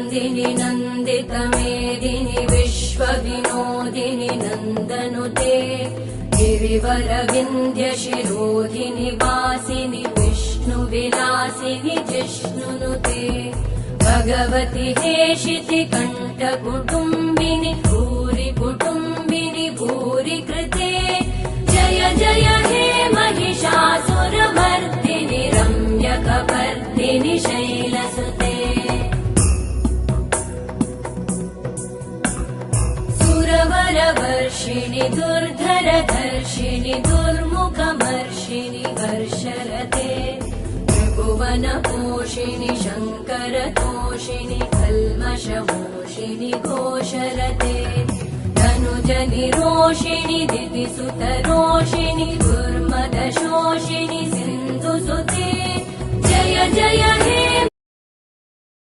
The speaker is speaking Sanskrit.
नन्दिनि नन्दितमेदिनि विश्वविनोदिनि नन्दनुते गिरिवरविन्ध्यशिरोधिनि वासिनि विष्णुविलासिनि जिष्णुनुते भगवति हेशिति कण्ठकुटुम्बिनि भूरि कुटुम्बिनि भूरि कृते जय जय हे महिषासुरमर्दिनि रम्यकपर्दिनि शैलसुते सुरवरवर्षिणि दुर्धरधर्षिणि दुर्मुखमर्षिणि वर्षरते त्रिभुवनपोषिणि शङ्करतोषिणि कल्मषमोषिणि घोषरते धनुजनिरोषिणि दितिसुतरोषिणि दुर्मदशोषिणि सिन्धुसुते जय जय हे